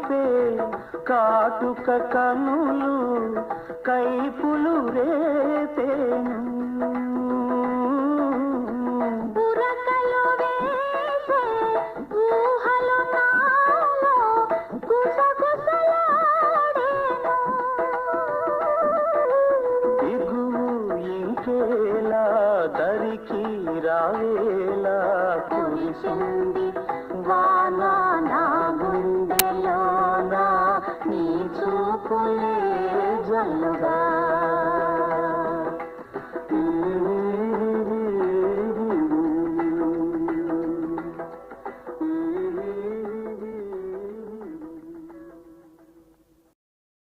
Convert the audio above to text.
చూపే కాటుక కనులు కైపులు రేపేను బురకలు వేసే ఊహలు నాలో గుసగుసలాడేను దిగువు ఇంకేలా దరికి రావేలా కురిసింది వాన నా గుండెలోన నీ చూపులే జల్లుగా